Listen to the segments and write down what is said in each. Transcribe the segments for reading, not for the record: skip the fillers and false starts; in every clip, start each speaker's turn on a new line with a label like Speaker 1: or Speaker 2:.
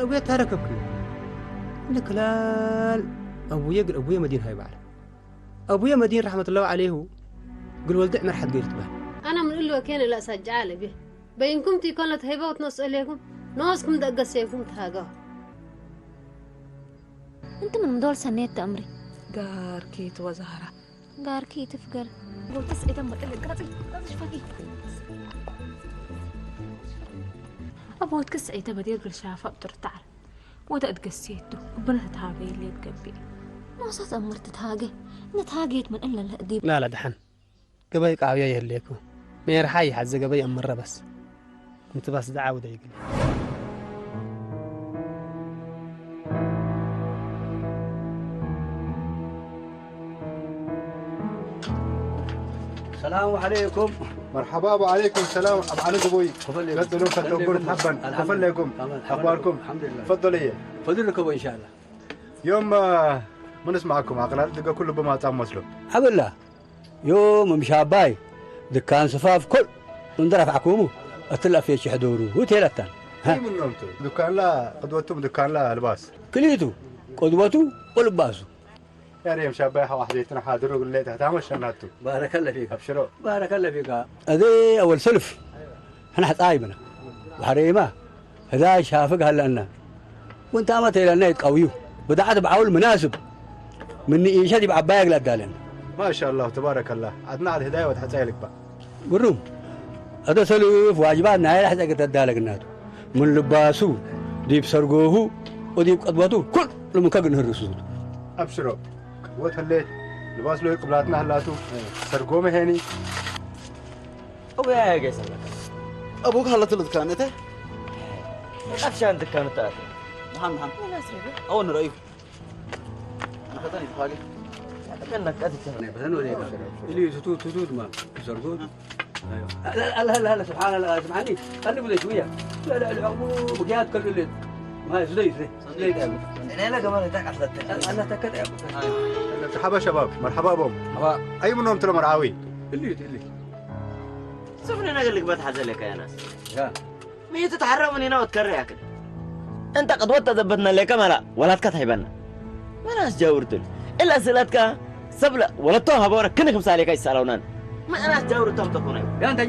Speaker 1: أبويا تركبك لك لا أبويا مدين هاي بعد أبويا مدين رحمة الله عليه قل ولد عمر حد قلت به
Speaker 2: أنا من اللي كان لا سجعله به بينكم تكون لتهيبة وتنص عليكم ناسكم دقة سيفهم تهاجا
Speaker 3: أنت من دول سنيت أمري
Speaker 4: قار كيت وزهرة
Speaker 3: قار كيت فقر قلت تسعي دم قرطي شفاكي
Speaker 4: أبغى تكسعي تبدي يقول شافة بترتعر وده قسيته وبنت هاجي اللي تقبي
Speaker 3: ما صوت أمرت تهاجي نتهاجيت من إلا الأديب
Speaker 1: لا دحن قبي قاوية يهليكو مير حي حز قبي أمرة بس أنت بس دعوة يقول
Speaker 5: السلام عليكم.
Speaker 6: مرحبا وعليكم السلام. ابو علي ابوي قدلوا فتوكل حبا تفضلكم اخباركم
Speaker 5: الحمد لله
Speaker 6: تفضلي
Speaker 5: فضلكم ان شاء الله
Speaker 6: يوم ما نسمعكم عقلات دقه كله بما تام مسلم
Speaker 5: الحمد لله يوم مشاباي دكان صفاف كل ندرف عكومه اطلع في شي حضوره وتيلتان
Speaker 6: ها من نومتو دكان لا قدوتهم دكان لا لباس
Speaker 5: كليتو قدوته ولباسه
Speaker 6: يا ريم شابايها واحدتنا حاضر وقول لي تهتم شناتو
Speaker 5: بارك الله فيك
Speaker 6: ابشروا
Speaker 5: بارك الله فيك هذه اول سلف احنا حطايبنا وحريمه هذا شافق هلا لنا وانت امت الى النيت قويو بدعت بعول مناسب من ايشادي بعبايق لا دالن
Speaker 6: ما شاء الله تبارك الله عدنا على الهدايه وتحتاج لك بقى
Speaker 5: قروم هذا سلف واجباتنا هاي حتى تدالك الناتو من لباسو ديب سرقوه وديب قدوته كل لما كان الرسول
Speaker 6: ابشروا وتهليت لباس له قبلاتنا هلاتو سرقوه مهني
Speaker 7: أبو يا جيس
Speaker 8: أبوك هلا تلد كانته
Speaker 7: عشان دكانة تاعتي
Speaker 8: محمد أو أنا رأيه أنا خدني فاقي
Speaker 7: كأنك أتتهم
Speaker 5: اللي توت ما سرقوه لا لا لا لا سبحان الله سبحاني خلي بده شويه لا لا العقوق بقيات كل الليل ما زي
Speaker 7: أنا لا كمان تاك أحلى
Speaker 5: انا تكت
Speaker 6: مرحبا شباب مرحبا بهم
Speaker 5: مرحبا
Speaker 6: اي منهم ترى مرعاوي
Speaker 5: اللي
Speaker 7: شوفني أنا أقول لك بتحزلك يا ناس
Speaker 5: يا
Speaker 7: مية تتحرم من هنا وتكرر ياكل أنت قد وقت ذبتنا لك ملا ولا تكتحبنا ما ناس جاورتل إلا سلتك سبلة ولا توها بورك كنك مسالك يسالونان ما أنا جاورتهم تكونين
Speaker 5: يا انت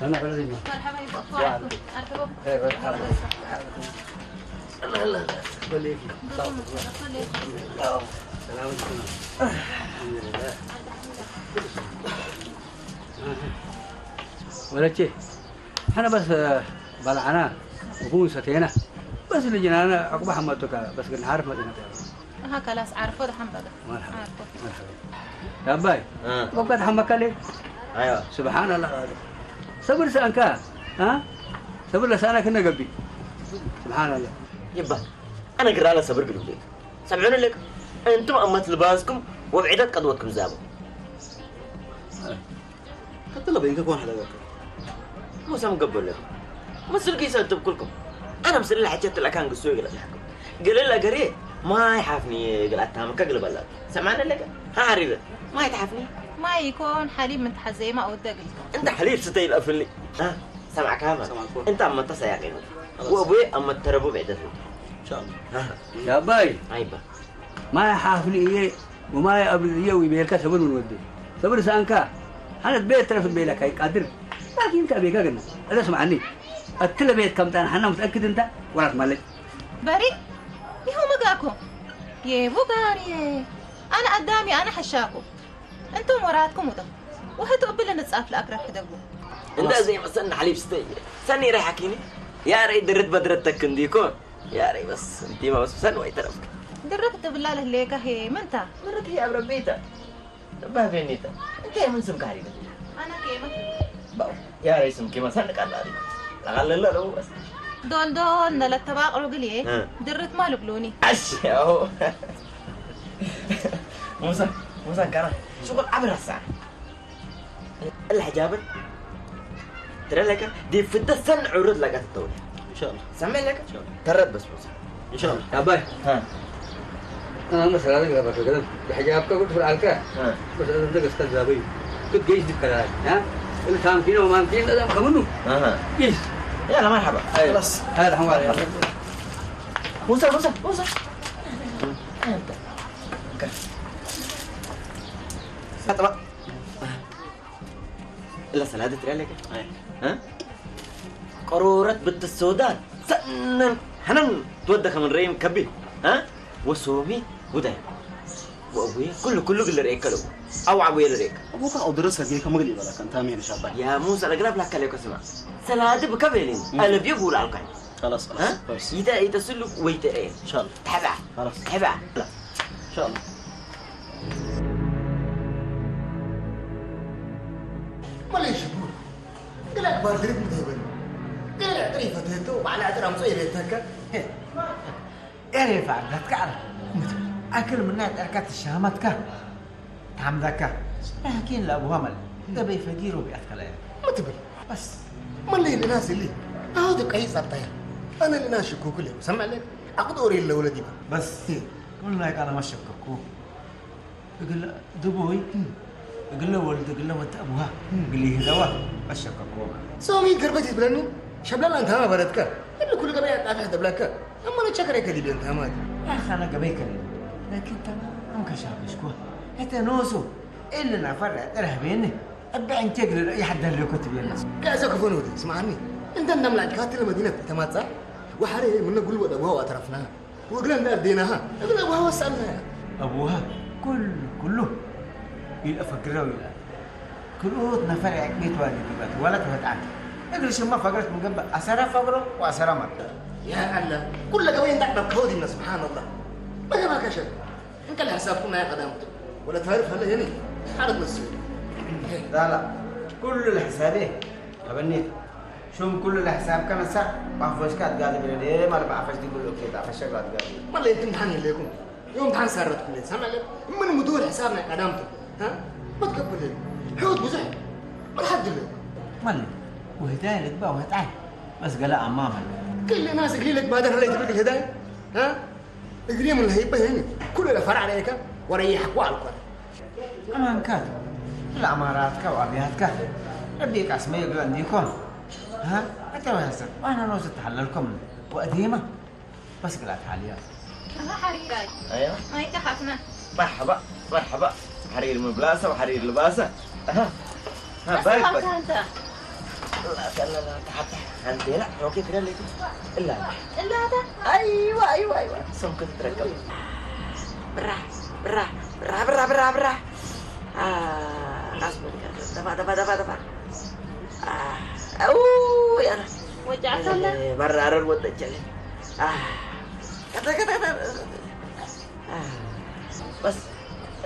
Speaker 5: أنا بلدي
Speaker 2: مرحبا يبقى
Speaker 5: الله الله خليكي سلام ولا شيء احنا بس بلعنا وكون ستينا بس اللي جينا عقب حمدتك بس كنا عارف مدينة
Speaker 9: ها خلاص عارفه ده حمد
Speaker 5: مرحبا يا باي وقت حمك لي
Speaker 7: ايوه
Speaker 5: سبحان الله صبر سانك ها صبر لسانك كنا قبي سبحان الله
Speaker 7: يبا انا قرا على صبر قلوب لك سمعون لك انتم امت لباسكم وبعدت قدوتكم زابوا
Speaker 8: حتى لو بينك كون حلقك
Speaker 7: مو سام قبل لك مسل قيس انتم كلكم انا مسل اللي حكيت لك كان قصوي قال لكم قال لا قري ما يحافني قلعتها ما كقلب الله سمعنا لك ها عريضه ما يتحافني
Speaker 9: ما يكون حليب من حزيمه او الدقل
Speaker 7: انت حليب ستيل قفلني ها سمعك هذا انت اما تسياقين وابوي اما تربو بعدته
Speaker 8: ان شاء الله
Speaker 5: يا باي
Speaker 7: عيبه
Speaker 5: ما يحافني إيه وما يقبل يوي بيلك صبر من ودي صبر سانك أنا البيت ترى في بيلك هاي قادر لكن أنت أبيك قلنا هذا اسمعني التلا بيت كم تان حنا متأكد أنت ولا تملك
Speaker 9: بري يهو مقاكم يا بوغاري انا قدامي انا حشاكم انتم وراتكم وده وهتقبل نتصاف لاقرب حدقوا
Speaker 7: انت زي ما سن حليب ستي سني راح حكيني يا ري درت بدرتك كنديكون يا ري بس انت ما بس سن ويترفك
Speaker 9: دربت بالله لهليك هي منتا
Speaker 7: مرت هي ابرا بيتا ما فينيتا انت من سمك عليك
Speaker 9: انا كيما
Speaker 7: باو يا ري سمك ما سنك على لغل لا لو بس
Speaker 9: دول نلتباق رجلي درت مالو بلوني
Speaker 7: اش اهو موسى كان شغل عبر الساعه الحجاب ترى لك دي في السن عرض لك التولي
Speaker 8: ان شاء الله
Speaker 7: سمع لك ترد بس موسى
Speaker 8: ان شاء الله
Speaker 5: يا باي
Speaker 7: ها
Speaker 5: أنا مثلا هذا كذا كذا بحجابك قلت في العلكة بس أنت قصت زابي كنت جيش دي كذا ها اللي كان فينا وما فينا هذا خمنه جيش
Speaker 7: يلا مرحبا
Speaker 5: خلاص هذا حوار
Speaker 7: موسى انت طبعا الا سلادة ترى لك ها قرورة بنت السودان سنن حنن تودك من ريم كبي ها وسومي ودايم وابوي كله قل ريك له او عبوي ريك
Speaker 8: ابوك او درسها جيك مغلي ولا كان تامين شابك
Speaker 7: يا موسى اقرب لك عليك اسمع سلادة بكبلين انا بيقول على القاعد
Speaker 8: خلاص
Speaker 7: خلاص يتسلك ويتقين
Speaker 8: ان شاء الله
Speaker 7: تحبع
Speaker 8: خلاص
Speaker 7: تحبع
Speaker 8: ان شاء الله
Speaker 6: ما ليش يقول قال اكبر دريب متهبل قال دريب فتهته وعلى ادرام صغير يتهكا
Speaker 10: اعرف عبدك عرف اكل من نات اركات الشهامتك حمدك لكن لابو همل ده بيفجير وبيأكل
Speaker 6: متبل بس ما اللي الناس اللي هذا كيس الطير انا اللي ناس شكوك له سمع لك اقدوري الا ولدي
Speaker 10: بس والله انا ما شككو يقول دبوي يقول له ولد يقول له انت ابوها يقول لي هذا ما شككو
Speaker 6: سومي قربتي بلني شبلان انت ما بردك اللي كل قبيله تعرف دبلك اما انا شكرك دي انت ما
Speaker 10: يا اخي انا قبيك لكن انت ما كشاف شكوه حتى نوسو الا نفرع ترهبيني ابدا انت تقدر اي حد اللي كنت بينا
Speaker 6: كاسك فنودي اسمعني انت نملا كاتل المدينه تماصا وحري من نقول ابوها واعترفناها وقلنا اديناها ابن ابوها وسالنا
Speaker 10: ابوها كله يفكروا يلا كروت نفرع بيت والدي ولا تفتعت اجلس ما فقرت من قبل اسرى فقره واسرى مر
Speaker 6: يا الله كل قوي تعب كودي من سبحان الله ما كشف انت الحساب كنا يا قدام ولا تعرف هلا هنا حرد مسؤول
Speaker 10: لا كل الحسابين ابني شوم كل الحساب كم ساعه ما فيش كات قاعد بين ما بعرفش تقول له كده عفش قاعد
Speaker 6: ما اللي امتحان لكم يوم امتحان سارت كل سامع لك من مدور حسابنا قدامته ها ما تقبل لي حوت بزح ما حد له
Speaker 10: مالك وهدايه لك بقى وهتعال بس قال امامك
Speaker 6: كل الناس يقول لك بعدين هلا يجيب لك الهدايه ها اجري من الهيبه هنا كل اللي فرع عليك وريحك وعلقك
Speaker 10: امان كاتب الاماراتك وابياتك ربيك اسمي يقول عنديكم ها انت وهسه وانا نوصل تحللكم وقديمه بس قلت حاليا
Speaker 9: انا حرير
Speaker 7: ايوه
Speaker 9: ما يتحفنا
Speaker 7: مرحبا حرير مبلاسه وحرير لباسه ها بارك
Speaker 9: انت
Speaker 7: لا تحت انت لا هو كيف قال لك الا
Speaker 9: هذا
Speaker 7: ايوه سمك تركب براح اصبر دفع اوه يا
Speaker 9: وجعت ولا
Speaker 7: برا الود الجلي كذا بس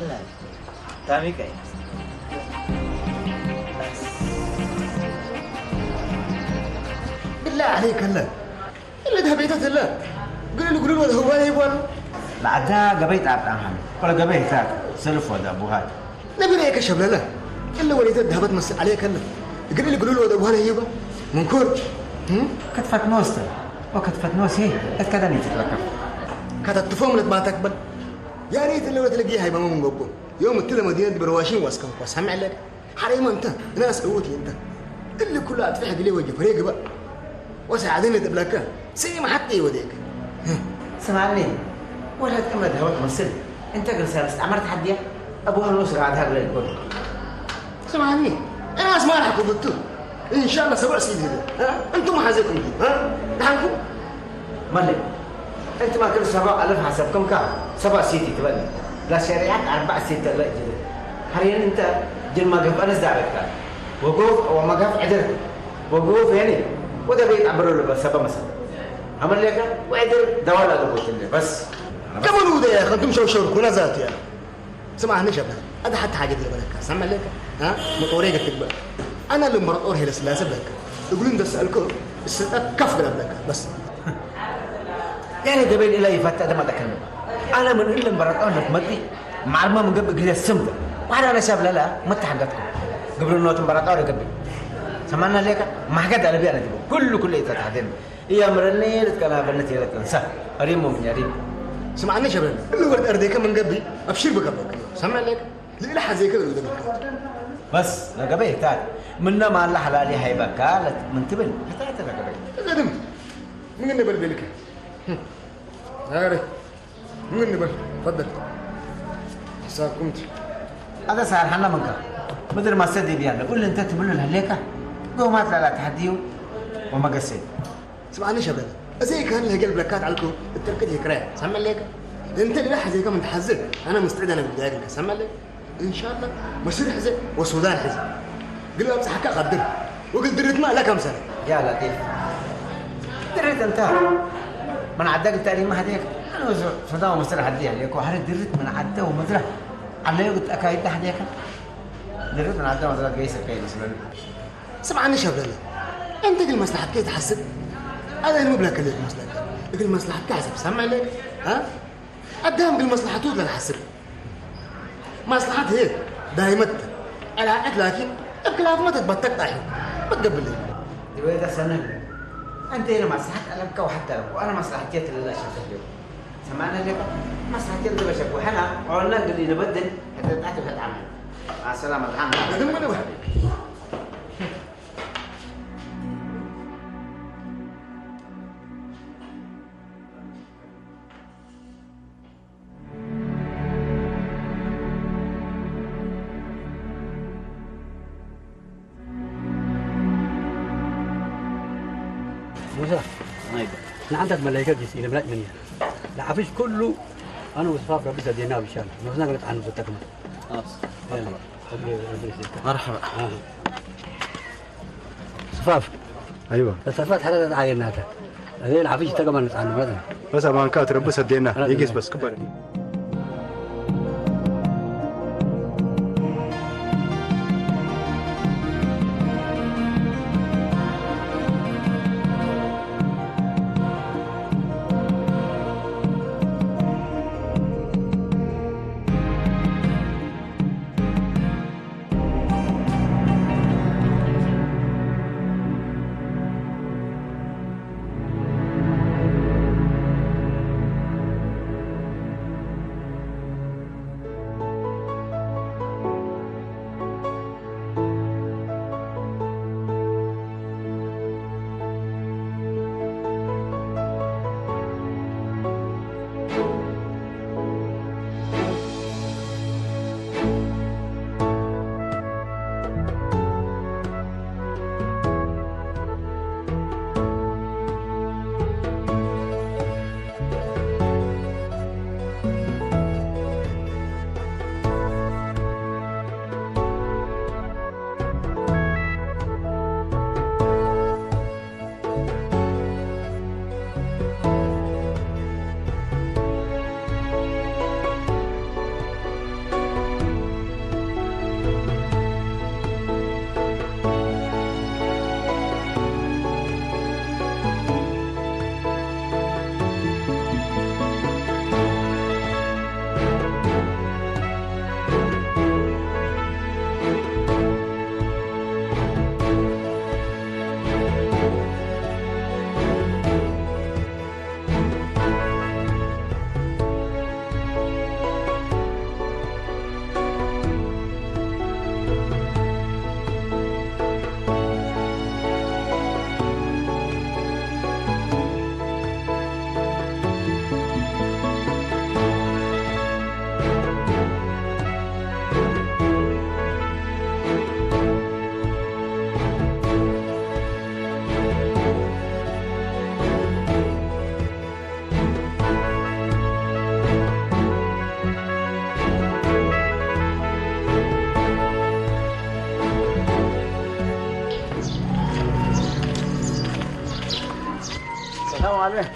Speaker 7: لا تامي كاي
Speaker 6: بالله عليك هلا اللي ذهبيتها هلا قولوا له هو يبغى
Speaker 10: بعدها قبيت عبد الحمد ولا قبيت هذا سلف ولا ابو هذا
Speaker 6: نبي ليك شبله لا الا وليدات ذهبت مسك عليك هلا قولوا له ابو هذا يبغى منكر
Speaker 10: كتفت نوستر وكتفت نوس هي كذا نتتركب
Speaker 6: كانت تفهم ما تقبل يا ريت اللي تلاقيها يبقى من قبل يوم التلا مدينه برواشين واسكن وسمع لك حريم انت ناس قوتي انت اللي كلها تفحق لي وجه فريق بقى وساعدني تبلاك سي ما حتى يوديك
Speaker 10: سمعني ولا تكمل هواك مسل انت جلس استعمرت حديا ابوها النصر قاعد هذا الكل
Speaker 6: سمعني انا اسمع لك وبتو ان شاء الله سبع سيدي ها انتم حازكم دي ها دحنكم
Speaker 10: مالك انت ما كل 7000 حسبكم كام 7 سيتي تبني لا شريعه 4 سيتي لا جديد حاليا انت جل ما قف انا زعلك وقوف وما قف عدل وقوف يعني وده بيت عبروا له بس 7 مثلا عمل لك وعدل دوالة قلت لي بس
Speaker 6: كمان وده يا اخي انتم شو كنا ذات يا سمعني شباب هذا حتى حاجه دي بالك سمع لك ها مطوريك تكبر انا اللي مرطور هي السلاسل لك يقولون ده سالكم الستات كف لك بس
Speaker 10: يعني قبل الى يفتح ده ما تكلم انا من اللي مرطور لك مدري معلمه من قبل كده السمده وانا شاب لا ما تحققتكم قبل انه تمرطور قبل سمعنا لك ما حقد على بيانا كل يتحدث يا مرني كلام بنتي لا تنسى ريم من يريم
Speaker 6: سمعني شباب اللي ورد ارديك من قبل ابشر بك سمع لك لا حد زي كده اللي
Speaker 10: بس لا قبل تعال منا ما الله حلالي هيبك قالت من تبل حتى لا قبل
Speaker 6: قدم من النبل بلك هاري من النبل تفضل حسابكم
Speaker 10: هذا صار حنا منك بدل ما استدي بيانا قول انت تقول له هليك قومات لا تحديه وما قسيت
Speaker 6: سمعني شباب زي كان له قلب ركات عليكم التركه هكرايه سمع لك انت اللي راح زي كمان تحزن انا مستعد انا بدي اقول سمع لك ان شاء الله مصير حزن والسودان حزن قل له امسح حكا قدر وقلت دريت ما لك كم سنه
Speaker 10: يا لطيف دريت انت من عداك التاريخ ما هديك انا صدام مصير حدي عليك وحرد دريت من عدا ومدرة على قلت اكايد حديك دريت من عدا ومدرة قيس كيس
Speaker 6: سمعني شباب انت قل مصلحتك كيف تحسب انا مو بلاك اللي مصلحتك قل مصلحتك حسب سمع لك ها قدام بالمصلحة لا نحسب مصلحة هيك دايما العقد لكن بكلاف ما تتبطك طايح ما تقبل لي
Speaker 10: دي ده سنة انت هنا مصلحتك ألمك وحتى لك وانا مصلحتي اللي شفتك اليوم سمعنا لك مصلحتي اللي بشك وحنا قلنا اللي نبدل حتى تعتب هتعمل مع السلامة الحمد
Speaker 6: لله انا وحدي
Speaker 5: موسى انا عندك ملايكه جسيله ملاك مني لا عفيش كله انا وصفاف ربي سديناه ان شاء الله نوصلنا قلت عنه بتكمل خلاص
Speaker 8: مرحبا
Speaker 5: صفاف
Speaker 6: ايوه
Speaker 5: صفات حركه عيناتها هذين عفيش تكمل عنه مثلا
Speaker 6: بس ما كانت ربي سديناه يجيس بس كبر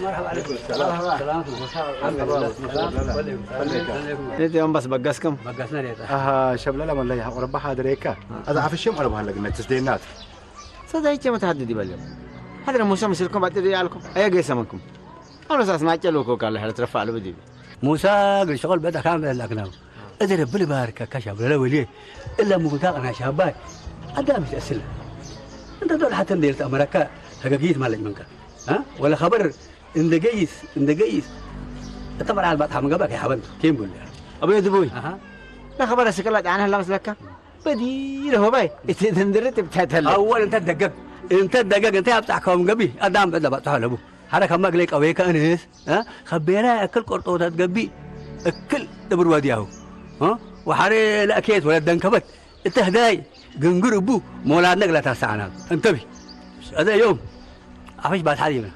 Speaker 5: مرحبا عليكم.
Speaker 10: ليت يوم بس بقسكم.
Speaker 5: بقسنا ليت.
Speaker 6: شبلله ولا يا رب حاضريكا هذا عارف الشيء ولا بهلا قلنا تسدينات
Speaker 10: صدقت ما تحددي باليوم هذا موسى مسلكم بعد ريالكم أي قيس منكم أنا أساس ما أجلوكوا قال لي ترفع له بدي
Speaker 5: موسى قال شغل بدأ كامل لكنه أدري ربنا بارك كشاب لا وليه إلا مقطع أنا شاباي أدام يتأسل أنت دول حتى ندير أمريكا حقيقية مالك منك ها ولا خبر إن دقيس طبعا على البطحة من قبلك يا حبيبي كيف بقول لي
Speaker 10: أبوي دبوي لا خبر سكلت عنها لا مسلكة بدي له باي تندرت بتهتل
Speaker 5: أول أنت دقق أنت أبتحكم قبي أدام بدأ بطحة لبو حركة مقلك أويك أنس ها خبينا أكل قرطوطة قبي أكل دبر وادياه ها وحري لا أكيد ولا دنكبت أنت هداي جنجر أبو مولادنا لا تسعنا انتبه هذا يوم عفش بعد حدينا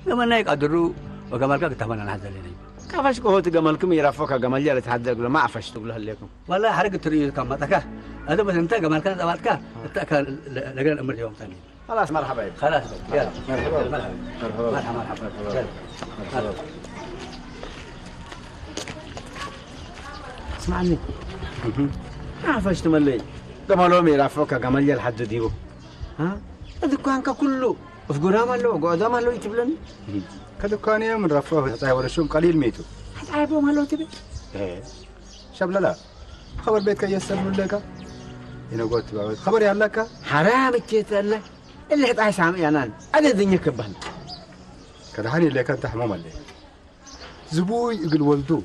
Speaker 5: لما نايك أدرو وجمالك كتبنا نحن لنا
Speaker 10: كيفاش قهوت جمالكم يرفعك جمال جالس تحدى يقول ما عفش تقول لكم
Speaker 5: والله حركة تريد كم تكا هذا بس أنت جمالك تبعتك تكا لقينا الأمر يوم ثاني
Speaker 10: خلاص مرحبا
Speaker 5: خلاص يلا
Speaker 6: مرحبا
Speaker 10: اسمعني ما عفش تملي جمالهم يرفعك جمال جال حد ديبو ها الدكان كله في قدام له قدام له يتبلن
Speaker 6: كدكان يوم من رفعه تعيب شو قليل ميتو
Speaker 10: تعيبوا ما له تبي
Speaker 6: شبله لا خبر بيتك يسلم لك هنا قلت بقى خبر يا لك
Speaker 10: حرام الشيء الله اللي حتى سامي يا نان أنا الدنيا كبهن
Speaker 6: كده هني اللي كان تحمام اللي زبوي يقول ولدو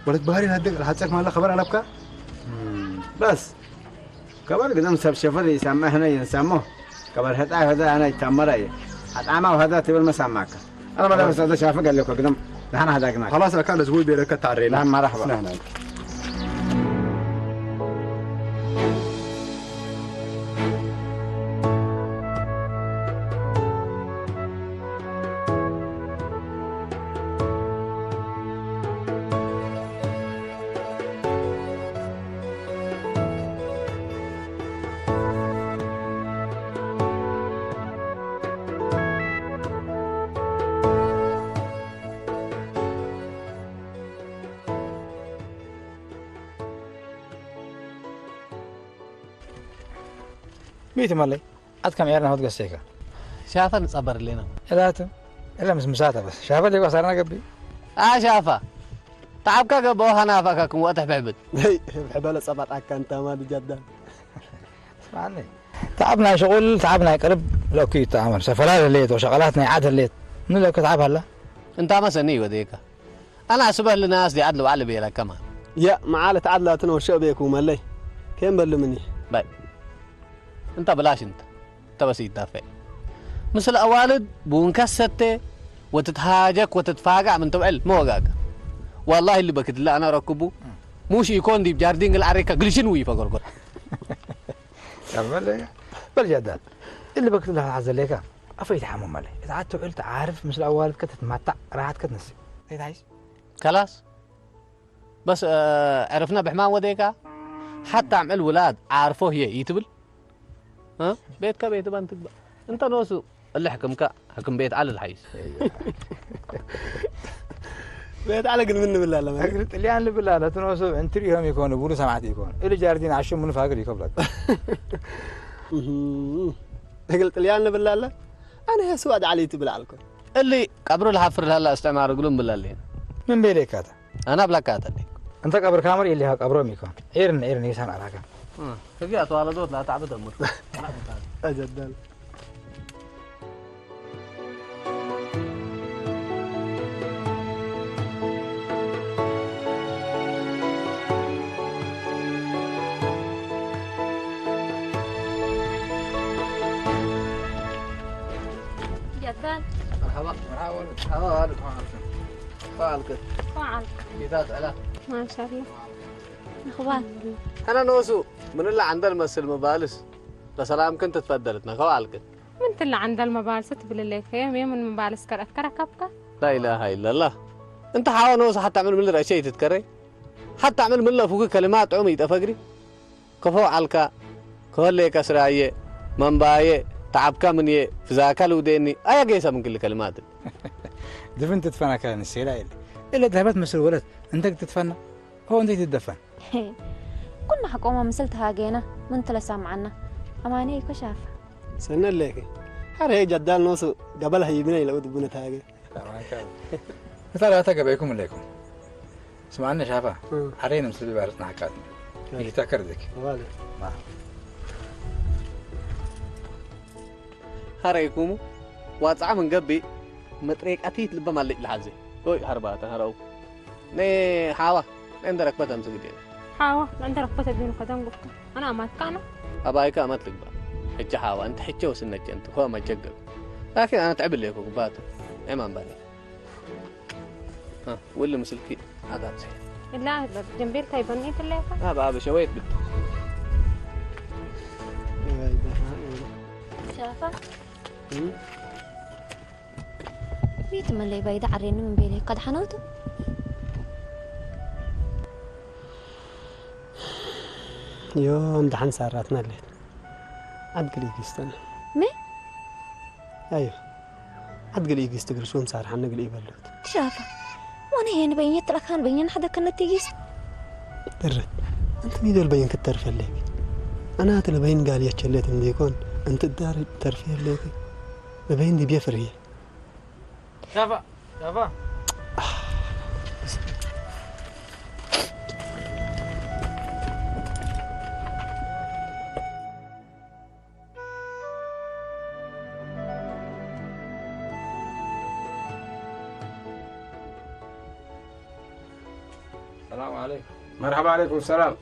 Speaker 6: ولد بهاري هدك الحسك ما له خبر على بكا
Speaker 10: بس كبر قدام سب شفر يسمى هنا يسموه كبر هذا أنا يتمرأي هتعمى وهذا تبل ما سمعك أنا ما بس هذا شافك قال لك قدام أنا هذاك معك
Speaker 6: خلاص كان زبوي بيرك تعرينا
Speaker 10: نعم مرحبا
Speaker 6: نعم
Speaker 11: ميت مالي أتكم يارنا هود قصيكا
Speaker 1: شافا نصبر لنا
Speaker 11: إلا مساتا بس شافا اللي قصرنا قبي
Speaker 1: شافا تعبك قبو هنافك وقت بعبد
Speaker 12: بحبال صبرك أنت ما بجد
Speaker 11: اسمعني تعبنا شغل تعبنا قرب لو كي تعمل سفرات الليت وشغلاتنا عاد الليت من لو كتعب هلا
Speaker 1: انت ما سني وديك انا اسبه للناس دي عدلوا على بيلا كمان
Speaker 12: يا معالة عدلاتنا وشبيك ومالي كم بلو مني
Speaker 1: باي انت بلاش انت بس يدافع مثل اوالد بونكسته وتتهاجك وتتفاقع من تبعل مو وقاقة والله اللي بكت لا انا ركبه موش يكون دي بجاردين العريكه قلشن وي فقرقر
Speaker 11: بل جدال اللي بكت له عزليك افيت حمام مالي اذا عدت قلت عارف مثل اوالد كتتمتع راحت كتنسي ايه عايز
Speaker 1: خلاص بس عرفنا بحمام وديك حتى عمل ولاد عارفوه هي يتبل ها بيتك بيت بنتك انت نوسو اللي حكمك حكم بيت على الحيس
Speaker 12: بيت على قل منه بالله لما
Speaker 11: قلت اللي عن بالله لا تنوسو انتريهم يكونوا بولو سمعت يكون اللي جاردين عشان من فاقر يقبلك
Speaker 12: قلت اللي عن بالله لا انا سواد علي تبلع لكم
Speaker 1: اللي قبروا الحفر هلا استعمار يقولون بالله لين
Speaker 11: من بيلك هذا
Speaker 1: انا بلاك هذا
Speaker 11: انت قبر كامر اللي ها قبرهم يكون ايرن يسان على
Speaker 1: كيف اتوالدوت لا تعبد امر
Speaker 12: اجدل
Speaker 3: جدال
Speaker 1: مرحبا فالك كيفات علا
Speaker 3: ما شاء الله اخبار
Speaker 1: انا نوسو من اللي عند المسل مبالس لسلام كنت تفضلتنا خوالك
Speaker 13: من اللي عند المبالس تبل هي من مبالس كركبك
Speaker 1: لا اله الا الله انت حاول نوسو حتى اعمل من الاشياء تتكري حتى اعمل من فوق كلمات عمي تفقري كفو علك كل كسرايه منبايه تعبك من يه في ذاك الوديني ايا قيسه من كل كلمات
Speaker 11: دفن تدفن كان السيرة إلا ذهبت مثل ولد أنت تدفن هو أنت تدفن
Speaker 3: كنا حكومة مثلت هاجينا من تلسا معنا أماني كشاف
Speaker 12: سنة لك هذا جدال نوسو قبلها يبني لو دبنا تاجي
Speaker 11: مثلا أتقبلكم عليكم سمعنا شافا حرينا مسلي بارتنا حكات يتكردك
Speaker 12: والله
Speaker 1: هريكم واصع من قبي مطريق أتيت لبا مالك الحزي اوي هربات هرو ني حاوة عندك بدم سجدين
Speaker 13: حاوة عندك ركبة بين قدم قفك أنا ما كان
Speaker 1: أبايك ما تلقى حجة حاوة أنت حجة وسنك أنت هو ما تجقل لكن أنا تعب لك وقبات إمام بالي ها ولا مسلكي هذا بسيط
Speaker 13: لا جنبير تايبني تلاقي
Speaker 1: هذا شويت بد
Speaker 3: شافا بيت من اللي بعيد عرينا من بيلي قد حنوته
Speaker 12: يوم دحين سارتنا الليل عدقلي يستنى
Speaker 3: مي؟
Speaker 12: ايوه عدقلي يستقرشون صار حنقلي بلوت
Speaker 3: شافا وانا هنا بينت لك كان بين حدا كنا تيجيس
Speaker 12: درت انت ميدو البين كترفي لك انا هات البين قال يتشليت من ديكون انت الدار ترفيه لك البين دي بيفريه
Speaker 11: شافا شافا
Speaker 14: السلام عليكم.
Speaker 15: مرحبا عليكم السلام.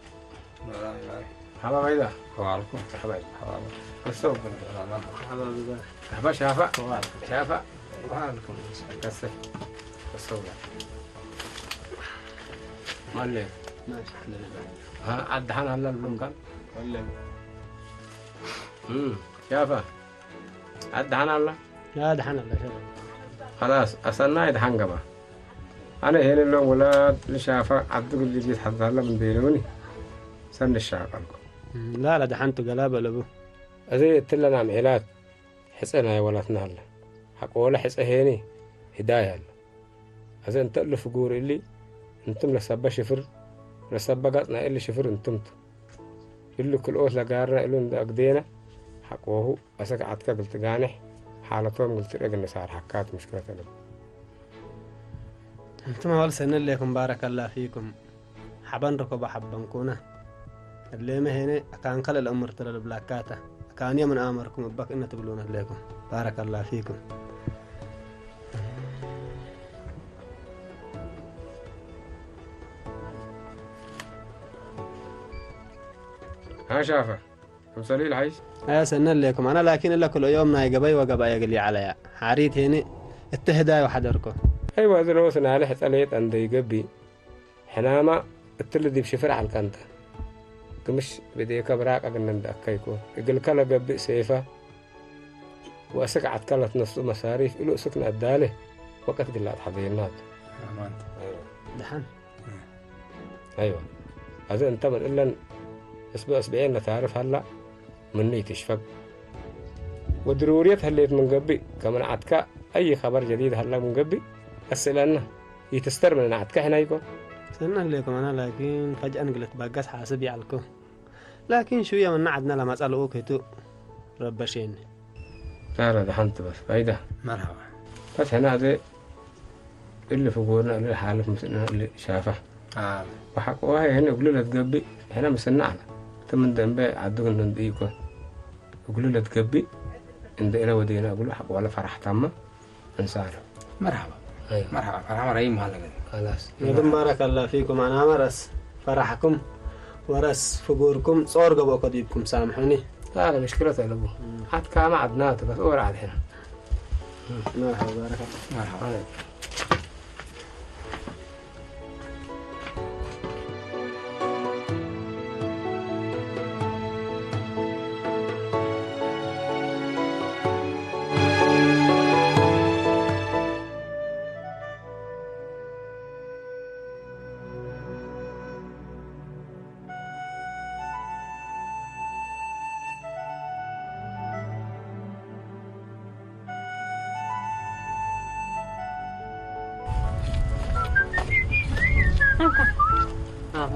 Speaker 14: مرحبا بيدا.
Speaker 15: وعليكم
Speaker 14: مرحبا.
Speaker 15: كسو. مرحبا شافا. شافا.
Speaker 14: وعليكم
Speaker 15: كسو. كسو. مالك. ها عد حنا هلا المكان. ولا. شافا. عد حنا هلا.
Speaker 12: لا دحين الله
Speaker 15: خلاص أصلنا يدحن قبا. أنا هنا اللي ولاد لشافة عبد اللي جيت حضر هلا من بيروني سن الشعب
Speaker 12: لا دحنتو قلابة لبو
Speaker 15: أزي تلا نعم عيلات حسنا يا ولاتنا هلا حق ولا حس هيني هداية هلا أزي أنت اللي فجور اللي أنتم لسبة شفر لسبة قطنا اللي شفر أنتم اللي كل أوت لقارنا اللي ند أقدينا حق وهو أسك عتك قلت جانح حالتهم قلت رجل نسار حكات مشكلة لهم
Speaker 12: انتم اول سنة لكم بارك الله فيكم حبان ركوب حبانكونا اللي ما هنا كان قل الامر ترى البلاكاتا كان يمن امركم بك ان تقولون لكم بارك الله فيكم
Speaker 15: ها شافه مسلي العيش
Speaker 12: يا سنة لكم انا لكن الا كل يوم ناي قبي وقبا يقلي عليا حريت هنا التهداي وحدركم
Speaker 15: أيوة هذا لو سنة عليه حتليت عند يجبي حناما التلدي بشفر على الكنتة كمش بدي كبراك أجن ندأكيكو يقول كلا جبي سيفة وأسك عد كلا نص مصاريف إلو سكن الدالة وقت قلات حضينات
Speaker 11: أمان
Speaker 15: أيوة
Speaker 12: دحن
Speaker 15: أيوة هذا أنت من إلا أسبوعين نتعرف هلا مني تشفق وضرورية هليت من قبي كمان عدك أي خبر جديد هلا من قبي أسألنا يتستر من عدك هنا يكون
Speaker 12: سنة لكم أنا لكن فجأة قلت بقاس حاسبي عليكم لكن شوية من عدنا لما أسألوا كتو ربشين
Speaker 15: لا دحنت بس فايدة
Speaker 11: مرحبا
Speaker 15: بس هنا هذا اللي فوقنا اللي حالف مسنا اللي شافه وحق وهي هنا يقولوا له تقبي هنا مسنا على تمن دنبي عدوك نديكو يقولوا له تقبي عند إلى ودينا أقول حق ولا فرح تامة إنسان
Speaker 11: مرحبا
Speaker 15: أيوة
Speaker 11: مرحبا مرحبا ريم هلا
Speaker 15: خلاص
Speaker 12: يدم بارك الله فيكم أنا مرس فرحكم ورس فقوركم صور قبو قديبكم سامحوني
Speaker 15: لا مشكلة لبو حتى كام عدناته بس أورا عاد هنا
Speaker 12: مرحبا بارك الله
Speaker 15: مرحبا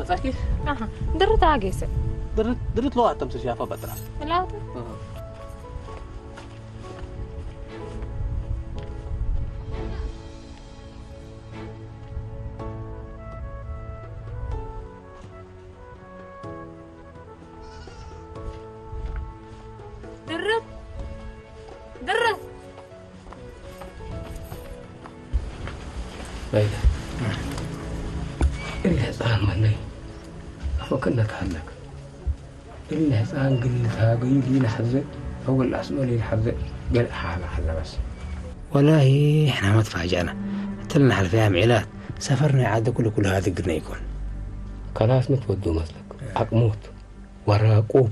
Speaker 1: مساكي
Speaker 4: اها درت عاقيسة
Speaker 1: درت لو أتم شافة بطرة
Speaker 4: لا درت
Speaker 15: بايدة اللي حصان مني أفكرنا تحلك اللي حصان قلتها قيلي لحظة أول الأسماء لي لحظة قال حالة بس
Speaker 11: والله احنا ما تفاجأنا تلنا حل فيها معلات سفرنا عاد كل هذا قلنا يكون
Speaker 15: خلاص ما تودوا مثلك عقموت وراقوب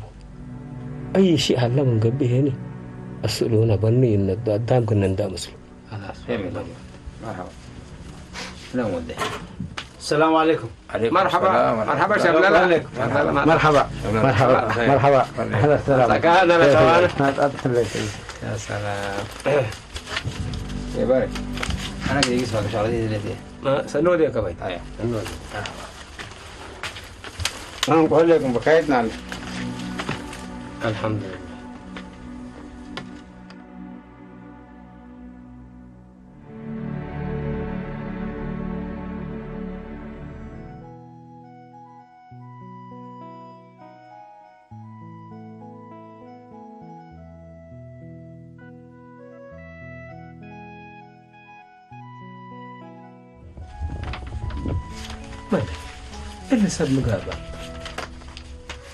Speaker 15: أي شيء هلا من قبل هنا أسألونا بني إن الدام كنا ندام مسلم
Speaker 11: خلاص مرحبا لا مودي السلام عليكم.
Speaker 15: مرحبا مرحبا شباب
Speaker 11: مرحبا مرحبا مرحبا هذا السلام
Speaker 15: يا سلام يا بارك
Speaker 11: انا كده يسمع شغلتي دي
Speaker 15: ما سنودي يا كبيت
Speaker 11: ايوه
Speaker 15: سنودي انا بقول لكم بكايتنا الحمد لله ما اللي سب مقابل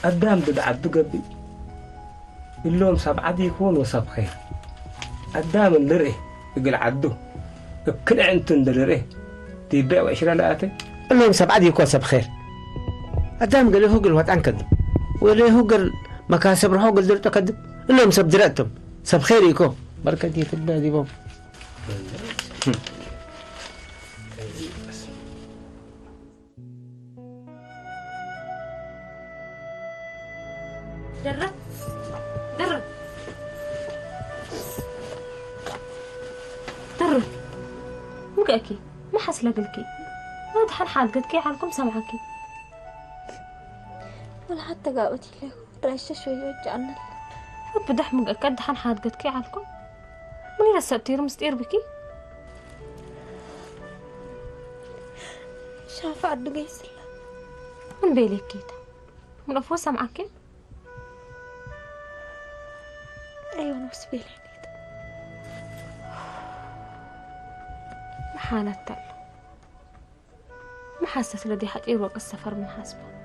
Speaker 15: قدام بدعدو قبي اللوم سبعة يكون وسب خير قدام اللرئه يقول عدو كل عنتن درئه تيبيع وعشرة لآتي
Speaker 11: اللوم سبعة يكون سب خير قدام قال هو قال وات انكذب ولا هو قال مكاسب روحه قال درت كذب اللوم سب درتم سب خير يكون بركة دي في البلاد بوم
Speaker 4: درت مقاكي ما حصل قلكي ما دحن حاد قد كي حالكم سمعكي
Speaker 3: ولا حتى قاوتي له رأيش شوي وجعنا
Speaker 4: رب دح مقاك دحن حاد قد كي حالكم مني رسبتير مستير بكي
Speaker 3: شافع عدو قيس
Speaker 4: من بيليك كيتا من أفوه سمعكي
Speaker 3: أيوة نفس بيلي
Speaker 4: محالة تل ما حاسة لدي حقير وقت السفر من حاسبه